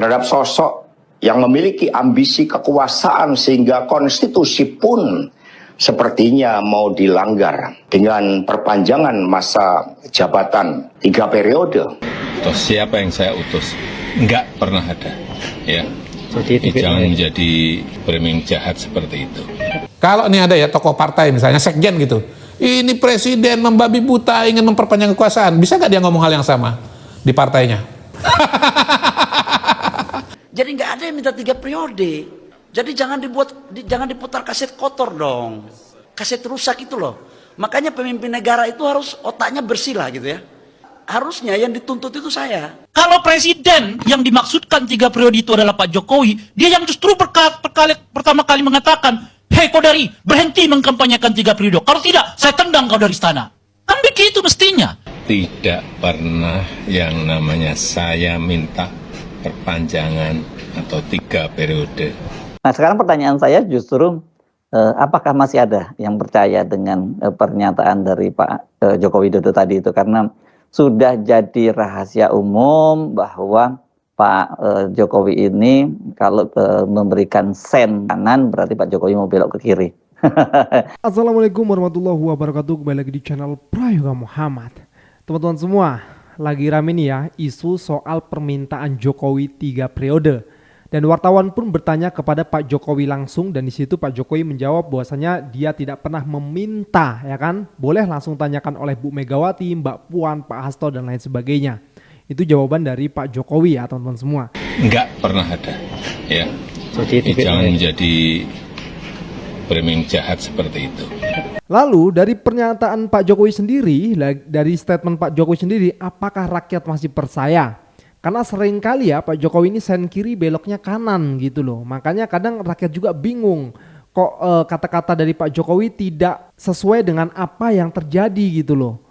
terhadap sosok yang memiliki ambisi kekuasaan sehingga konstitusi pun sepertinya mau dilanggar dengan perpanjangan masa jabatan 3 periode. Terus siapa yang saya utus? Enggak pernah ada, ya. Jadi jangan menjadi framing jahat seperti itu. Kalau ini ada ya tokoh partai misalnya sekjen gitu, ini presiden membabi buta ingin memperpanjang kekuasaan, bisa nggak dia ngomong hal yang sama di partainya? Jadi nggak ada yang minta 3 periode. Jadi jangan diputar kaset kotor dong, kaset rusak itu loh. Makanya pemimpin negara itu harus otaknya bersih lah gitu ya. Harusnya yang dituntut itu saya. Kalau presiden yang dimaksudkan 3 periode itu adalah Pak Jokowi, dia yang justru pertama kali mengatakan, hei Kodari, berhenti mengkampanyekan 3 periode. Kalau tidak, saya tendang kau dari istana. Kan begitu mestinya. Tidak pernah yang namanya saya minta perpanjangan atau 3 periode. Nah sekarang pertanyaan saya justru apakah masih ada yang percaya dengan pernyataan dari Pak Joko Widodo tadi itu, karena sudah jadi rahasia umum bahwa Pak Jokowi ini kalau memberikan sen kanan berarti Pak Jokowi mau belok ke kiri. Assalamualaikum warahmatullahi wabarakatuh. Kembali lagi di channel Prayoga Muhammad. Teman-teman semua, lagi rame nih ya isu soal permintaan Jokowi 3 periode. Dan wartawan pun bertanya kepada Pak Jokowi langsung, dan di situ Pak Jokowi menjawab bahwasanya dia tidak pernah meminta, ya kan? Boleh langsung tanyakan oleh Bu Megawati, Mbak Puan, Pak Hasto dan lain sebagainya. Itu jawaban dari Pak Jokowi ya teman-teman semua. Enggak pernah ada, ya. Jadi jangan menjadi framing jahat seperti itu. Lalu dari pernyataan Pak Jokowi sendiri, dari statement Pak Jokowi sendiri, apakah rakyat masih percaya? Karena seringkali ya Pak Jokowi ini sen kiri beloknya kanan gitu loh. Makanya kadang rakyat juga bingung. Kok kata-kata dari Pak Jokowi tidak sesuai dengan apa yang terjadi gitu loh.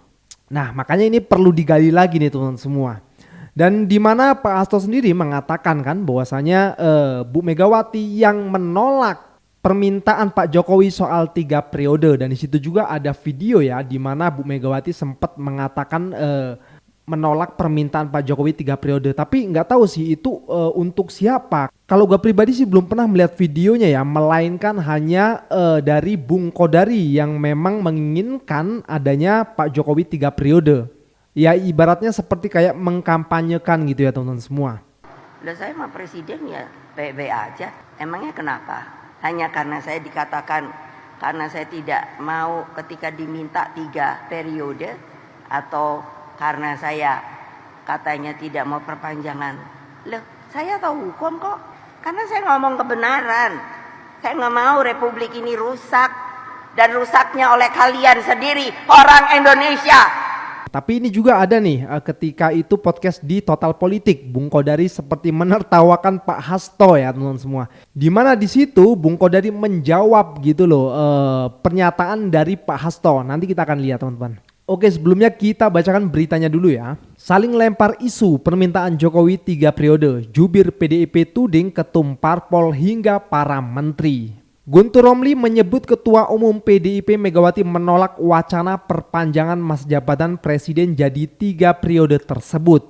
Nah makanya ini perlu digali lagi nih teman-teman semua. Dan di mana Pak Hasto sendiri mengatakan kan bahwasanya Bu Megawati yang menolak permintaan Pak Jokowi soal 3 periode. Dan di situ juga ada video ya di mana Bu Megawati sempat mengatakan menolak permintaan Pak Jokowi 3 periode. Tapi nggak tahu sih itu untuk siapa. Kalau gue pribadi sih belum pernah melihat videonya ya, melainkan hanya dari Bung Kodari yang memang menginginkan adanya Pak Jokowi 3 periode. Ya ibaratnya seperti kayak mengkampanyekan gitu ya teman-teman semua. Udah saya mah presiden ya PB aja. Emangnya kenapa? Hanya karena saya dikatakan karena saya tidak mau ketika diminta 3 periode, atau karena saya katanya tidak mau perpanjangan. Loh, saya tahu hukum kok. Karena saya ngomong kebenaran. Saya nggak mau republik ini rusak. Dan rusaknya oleh kalian sendiri, orang Indonesia. Tapi ini juga ada nih ketika itu podcast di Total Politik, Bung Kodari seperti menertawakan Pak Hasto ya teman-teman semua. Dimana di situ Bung Kodari menjawab gitu loh pernyataan dari Pak Hasto. Nanti kita akan lihat teman-teman. Oke, sebelumnya kita bacakan beritanya dulu ya. Saling lempar isu permintaan Jokowi 3 periode, jubir PDIP tuding ketum parpol hingga para menteri. Guntur Romli menyebut Ketua Umum PDIP Megawati menolak wacana perpanjangan masa jabatan presiden jadi 3 periode tersebut.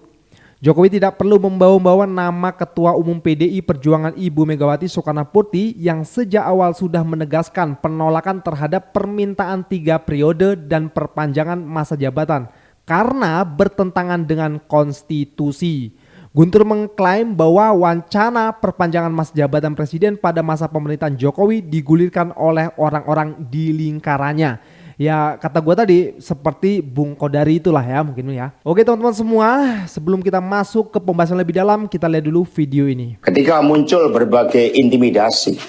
Jokowi tidak perlu membawa-bawa nama Ketua Umum PDI Perjuangan Ibu Megawati Soekarnoputri yang sejak awal sudah menegaskan penolakan terhadap permintaan 3 periode dan perpanjangan masa jabatan karena bertentangan dengan konstitusi. Guntur mengklaim bahwa wacana perpanjangan masa jabatan presiden pada masa pemerintahan Jokowi digulirkan oleh orang-orang di lingkarannya. Ya kata gue tadi seperti Bung Kodari itulah ya mungkin ya. Oke teman-teman semua, sebelum kita masuk ke pembahasan lebih dalam, kita lihat dulu video ini. Ketika muncul berbagai intimidasi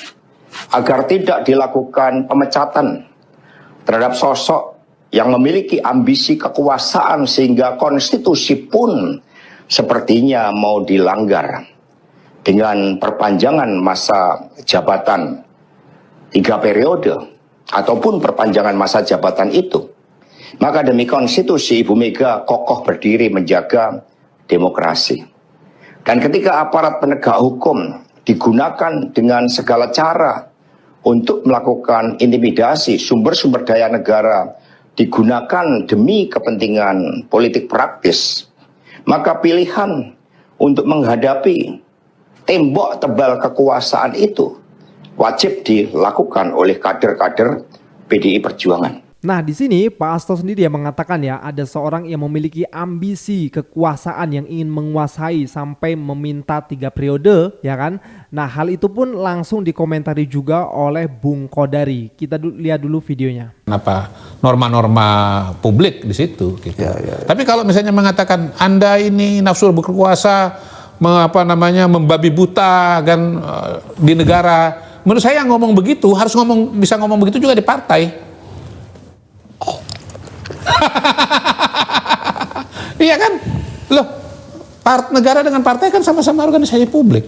agar tidak dilakukan pemecatan terhadap sosok yang memiliki ambisi kekuasaan sehingga konstitusi pun sepertinya mau dilanggar dengan perpanjangan masa jabatan 3 periode ataupun perpanjangan masa jabatan itu, maka demi konstitusi Ibu Mega kokoh berdiri menjaga demokrasi. Dan ketika aparat penegak hukum digunakan dengan segala cara untuk melakukan intimidasi, sumber-sumber daya negara digunakan demi kepentingan politik praktis, maka pilihan untuk menghadapi tembok tebal kekuasaan itu wajib dilakukan oleh kader-kader PDI Perjuangan. Nah, di sini Pak Hasto sendiri yang mengatakan ya, ada seorang yang memiliki ambisi kekuasaan yang ingin menguasai sampai meminta 3 periode, ya kan? Nah, hal itu pun langsung dikomentari juga oleh Bung Kodari. Kita lihat dulu videonya. Kenapa norma-norma publik di situ? Gitu. Tapi kalau misalnya mengatakan Anda ini nafsu berkuasa, membabi buta kan di negara, menurut saya ngomong begitu harus bisa ngomong begitu juga di partai. Iya kan? Loh, negara dengan partai kan sama-sama organisasi publik.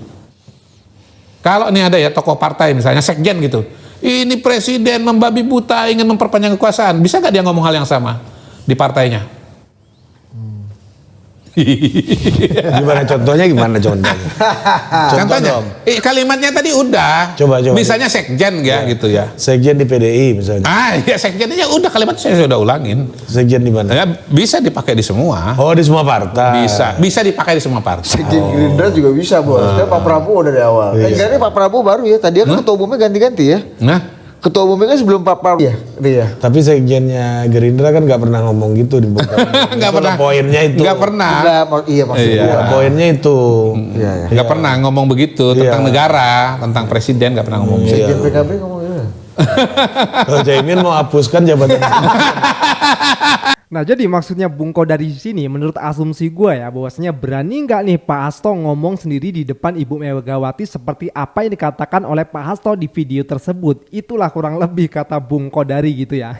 Kalau ini ada ya tokoh partai misalnya sekjen gitu, ini presiden membabi buta ingin memperpanjang kekuasaan, bisa nggak dia ngomong hal yang sama di partainya? Gimana contohnya? Contohnya, kalimatnya tadi udah. Coba. Misalnya sekjen ya gitu ya. Sekjen di PDI misalnya. Ya sekjennya udah, kalimat saya sudah ulangin. Sekjen di mana? Ya, bisa dipakai di semua. Oh, di semua partai. Bisa dipakai di semua partai. Sekjen Gerindra juga bisa, Bos. Kan Pak Prabowo dari awal. Kan Pak Prabowo baru ya. Tadi kan ketua umumnya ganti-ganti ya. Ketua umumnya kan sebelum Pak Prabowo ya. Tapi sekjennya Gerindra kan nggak pernah ngomong gitu di muka. Nggak pernah. Poinnya itu. Nggak pernah. Iya maksudnya. Poinnya itu. Nggak pernah ngomong begitu tentang negara, tentang presiden nggak pernah ngomong begitu. Sekjen PKB ngomong gimana? Kalau Caimin mau hapuskan jabatan. Nah, jadi maksudnya Bung Kodari di sini menurut asumsi gue ya, bahwasanya berani nggak nih Pak Hasto ngomong sendiri di depan Ibu Megawati seperti apa yang dikatakan oleh Pak Hasto di video tersebut. Itulah kurang lebih kata Bung Kodari gitu ya.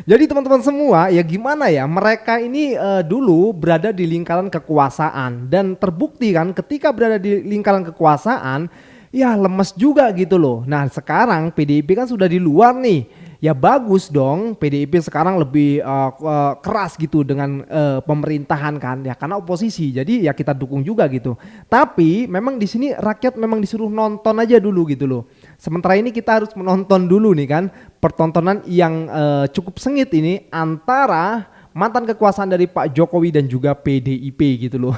Jadi teman-teman semua ya, gimana ya, mereka ini dulu berada di lingkaran kekuasaan dan terbukti kan ketika berada di lingkaran kekuasaan ya lemes juga gitu loh. Nah, sekarang PDIP kan sudah di luar nih. Ya bagus dong, PDIP sekarang lebih keras gitu dengan pemerintahan kan, ya karena oposisi, jadi ya kita dukung juga gitu. Tapi memang di sini rakyat memang disuruh nonton aja dulu gitu loh. Sementara ini kita harus menonton dulu nih kan, pertontonan yang cukup sengit ini antara mantan kekuasaan dari Pak Jokowi dan juga PDIP gitu loh.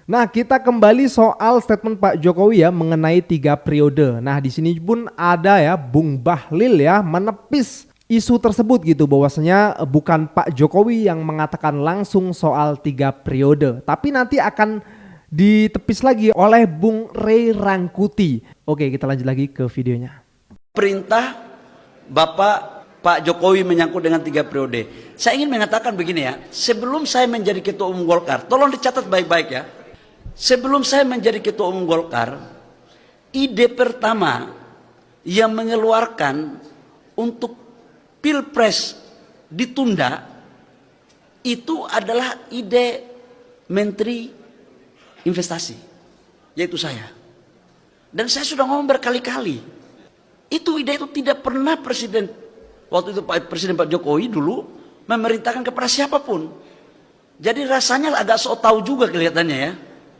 Nah, kita kembali soal statement Pak Jokowi ya mengenai 3 periode. Nah, di sini pun ada ya Bung Bahlil ya menepis isu tersebut gitu, bahwasanya bukan Pak Jokowi yang mengatakan langsung soal 3 periode, tapi nanti akan ditepis lagi oleh Bung Ray Rangkuti. Oke, kita lanjut lagi ke videonya. Perintah Pak Jokowi menyangkut dengan 3 periode. Saya ingin mengatakan begini ya, sebelum saya menjadi ketua umum Golkar, tolong dicatat baik-baik ya. Sebelum saya menjadi ketua umum Golkar, ide pertama yang mengeluarkan untuk Pilpres ditunda itu adalah ide Menteri Investasi, yaitu saya. Dan saya sudah ngomong berkali-kali, ide itu tidak pernah waktu itu Presiden Pak Jokowi dulu memerintahkan kepada siapapun. Jadi rasanya agak sok tahu juga kelihatannya ya.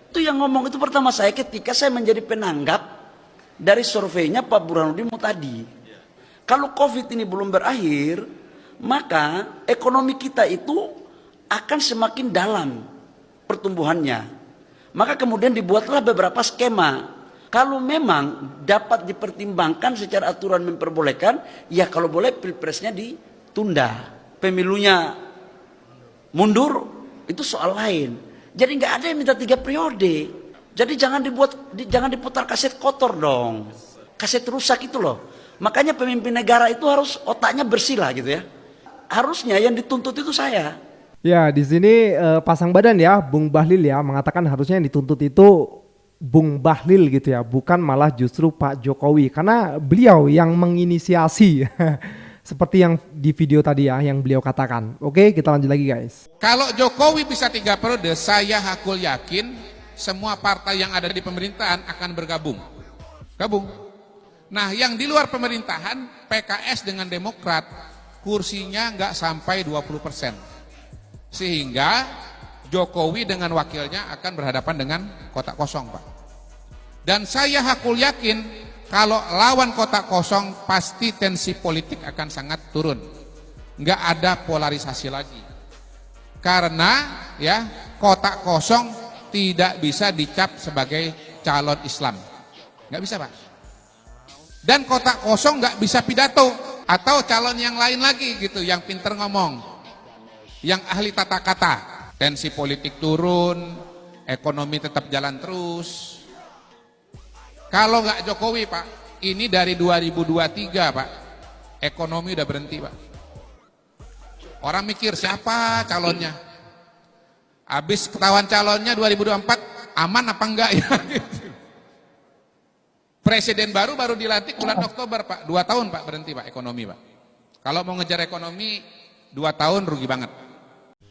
Itu yang ngomong itu pertama saya ketika saya menjadi penanggap dari surveinya Pak Burhanuddin Muhtadi. Kalau COVID ini belum berakhir, maka ekonomi kita itu akan semakin dalam pertumbuhannya. Maka kemudian dibuatlah beberapa skema. Kalau memang dapat dipertimbangkan secara aturan memperbolehkan, ya kalau boleh pilpresnya ditunda, pemilunya mundur, itu soal lain. Jadi nggak ada yang minta 3 periode. Jadi jangan diputar kaset kotor dong, kaset rusak itu loh. Makanya pemimpin negara itu harus otaknya bersih lah gitu ya. Harusnya yang dituntut itu saya. Ya, di sini pasang badan ya, Bung Bahlil ya mengatakan harusnya yang dituntut itu Bung Bahlil gitu ya, bukan malah justru Pak Jokowi, karena beliau yang menginisiasi seperti yang di video tadi ya yang beliau katakan. Oke, kita lanjut lagi guys. Kalau Jokowi bisa 3 periode, saya hakul yakin semua partai yang ada di pemerintahan akan bergabung. Nah, yang di luar pemerintahan, PKS dengan Demokrat, kursinya nggak sampai 20%. Sehingga Jokowi dengan wakilnya akan berhadapan dengan kotak kosong, Pak. Dan saya hakul yakin kalau lawan kotak kosong pasti tensi politik akan sangat turun. Nggak ada polarisasi lagi. Karena ya kotak kosong tidak bisa dicap sebagai calon Islam. Nggak bisa, Pak. Dan kotak kosong nggak bisa pidato. Atau calon yang lain lagi gitu, yang pinter ngomong, yang ahli tata kata. Tensi politik turun, ekonomi tetap jalan terus. Kalau nggak Jokowi, Pak, ini dari 2023, Pak, ekonomi udah berhenti, Pak. Orang mikir siapa calonnya. Habis ketahuan calonnya 2024, aman apa enggak ya? Presiden baru dilantik bulan Oktober, Pak. 2 tahun, Pak, berhenti, Pak, ekonomi, Pak. Kalau mau ngejar ekonomi 2 tahun rugi banget.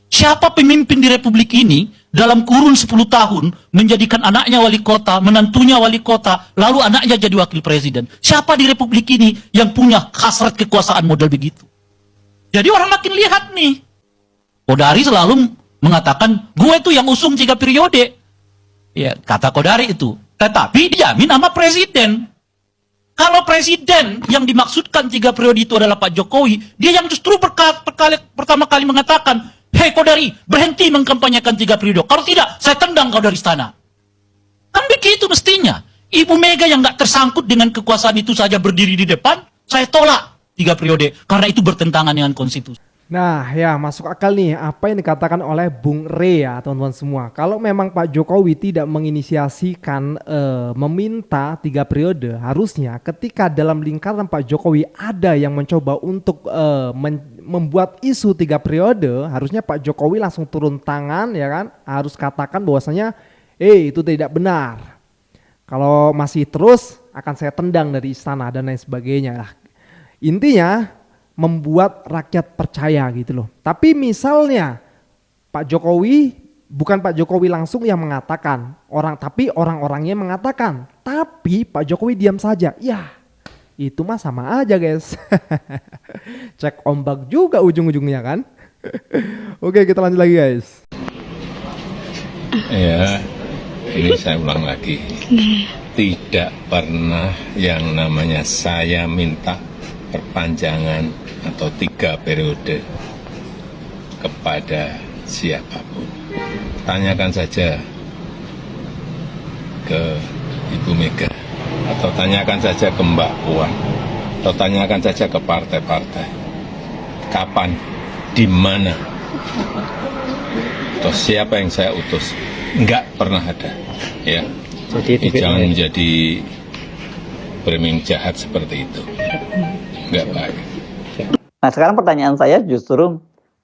Siapa pemimpin di Republik ini dalam kurun 10 tahun menjadikan anaknya wali kota, menantunya wali kota, lalu anaknya jadi wakil presiden? Siapa di Republik ini yang punya hasrat kekuasaan model begitu? Jadi orang makin lihat nih. Kodari selalu mengatakan, gue itu yang usung 3 periode. Ya, kata Kodari itu. Tetapi dijamin sama presiden. Kalau presiden yang dimaksudkan 3 periode itu adalah Pak Jokowi, dia yang justru pertama kali mengatakan, hei Kodari, berhenti mengkampanyekan 3 periode. Kalau tidak, saya tendang kau dari istana. Kan begitu mestinya. Ibu Mega yang nggak tersangkut dengan kekuasaan itu saja berdiri di depan, saya tolak 3 periode. Karena itu bertentangan dengan konstitusi. Nah ya, masuk akal nih apa yang dikatakan oleh Bung Rey ya teman-teman semua. Kalau memang Pak Jokowi tidak menginisiasikan meminta 3 periode, harusnya ketika dalam lingkaran Pak Jokowi ada yang mencoba untuk membuat isu 3 periode, harusnya Pak Jokowi langsung turun tangan, ya kan, harus katakan bahwasanya itu tidak benar. Kalau masih terus akan saya tendang dari istana dan lain sebagainya. Intinya membuat rakyat percaya gitu loh. Tapi misalnya Pak Jokowi, bukan Pak Jokowi langsung yang mengatakan, tapi orang-orangnya mengatakan, tapi Pak Jokowi diam saja. Ya, itu mah sama aja guys. Cek ombak juga ujung-ujungnya kan. Oke, kita lanjut lagi guys. Ya, ini saya ulang lagi. Tidak pernah yang namanya saya minta perpanjangan atau 3 periode kepada siapapun. Tanyakan saja ke Ibu Mega, atau tanyakan saja ke Mbak Puan, atau tanyakan saja ke partai-partai. Kapan, di mana, atau siapa yang saya utus? Enggak pernah ada. Ya, jangan menjadi framing jahat seperti itu. Enggak baik. Nah sekarang pertanyaan saya justru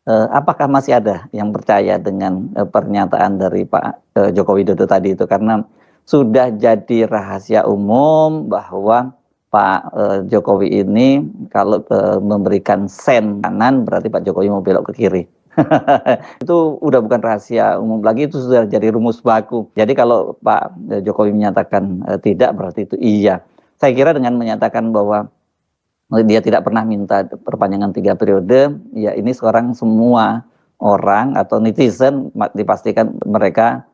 apakah masih ada yang percaya dengan pernyataan dari Pak Joko Widodo tadi itu, karena sudah jadi rahasia umum bahwa Pak Jokowi ini kalau memberikan sen kanan berarti Pak Jokowi mau belok ke kiri. Itu udah bukan rahasia umum lagi, itu sudah jadi rumus baku. Jadi kalau Pak Jokowi menyatakan tidak berarti itu iya. Saya kira dengan menyatakan bahwa dia tidak pernah minta perpanjangan 3 periode, ya ini sekarang semua orang atau netizen dipastikan mereka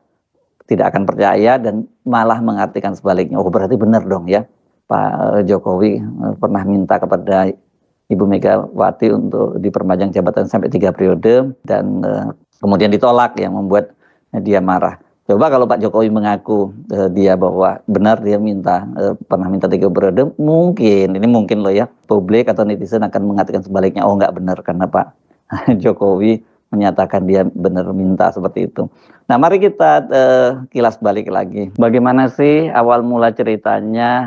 tidak akan percaya dan malah mengartikan sebaliknya. Oh berarti benar dong ya, Pak Jokowi pernah minta kepada Ibu Megawati untuk diperpanjang jabatan sampai 3 periode dan kemudian ditolak, yang membuat dia marah. Coba kalau Pak Jokowi mengaku dia bahwa benar dia pernah minta 3 periode, mungkin loh ya, publik atau netizen akan mengatakan sebaliknya, oh nggak benar karena Pak Jokowi menyatakan dia benar minta seperti itu. Nah mari kita kilas balik lagi. Bagaimana sih awal mula ceritanya?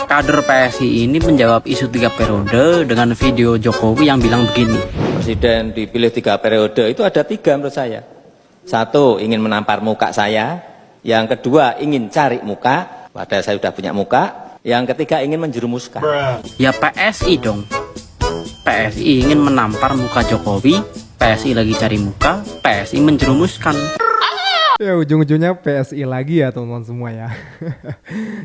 Kader PSI ini menjawab isu 3 periode dengan video Jokowi yang bilang begini. Presiden dipilih 3 periode itu ada 3 menurut saya. 1, ingin menampar muka saya. Yang kedua, ingin cari muka. Padahal saya sudah punya muka. Yang ketiga, ingin menjerumuskan. Ya PSI dong. PSI ingin menampar muka Jokowi. PSI lagi cari muka. PSI menjerumuskan. Ya ujung-ujungnya PSI lagi ya teman-teman semua ya.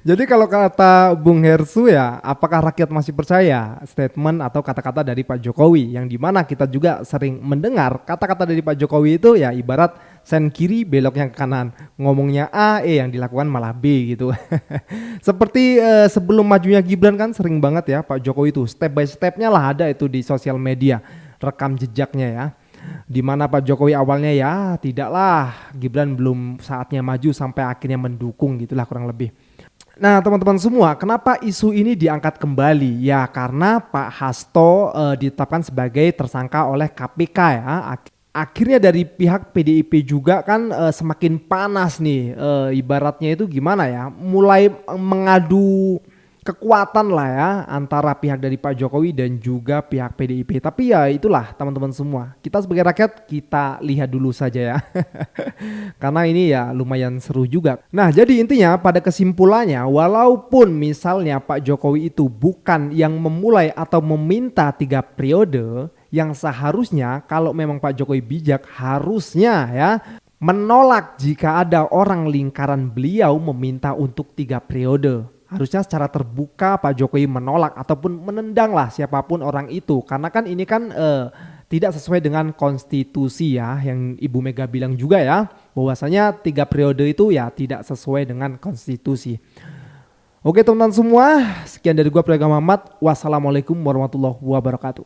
Jadi kalau kata Bung Hersu ya, apakah rakyat masih percaya statement atau kata-kata dari Pak Jokowi, yang dimana kita juga sering mendengar kata-kata dari Pak Jokowi itu ya ibarat sen kiri belok yang ke kanan, ngomongnya A, yang dilakukan malah B gitu. Seperti sebelum majunya Gibran kan sering banget ya Pak Jokowi itu step by stepnya lah ada itu di sosial media, rekam jejaknya ya. Dimana Pak Jokowi awalnya ya tidaklah, Gibran belum saatnya maju sampai akhirnya mendukung gitulah kurang lebih. Nah teman-teman semua, kenapa isu ini diangkat kembali? Ya karena Pak Hasto ditetapkan sebagai tersangka oleh KPK ya. Akhirnya dari pihak PDIP juga kan semakin panas nih, ibaratnya itu gimana ya, mulai mengadu kekuatan lah ya antara pihak dari Pak Jokowi dan juga pihak PDIP. Tapi ya itulah teman-teman semua, kita sebagai rakyat kita lihat dulu saja ya. Karena ini ya lumayan seru juga. Nah jadi intinya pada kesimpulannya, walaupun misalnya Pak Jokowi itu bukan yang memulai atau meminta 3 periode, yang seharusnya kalau memang Pak Jokowi bijak harusnya ya menolak jika ada orang lingkaran beliau meminta untuk 3 periode. Harusnya secara terbuka Pak Jokowi menolak ataupun menendang lah siapapun orang itu. Karena kan ini kan tidak sesuai dengan konstitusi ya, yang Ibu Mega bilang juga ya, bahwasanya 3 periode itu ya tidak sesuai dengan konstitusi. Oke teman-teman semua, sekian dari gua Praga Muhammad. Wassalamualaikum warahmatullahi wabarakatuh.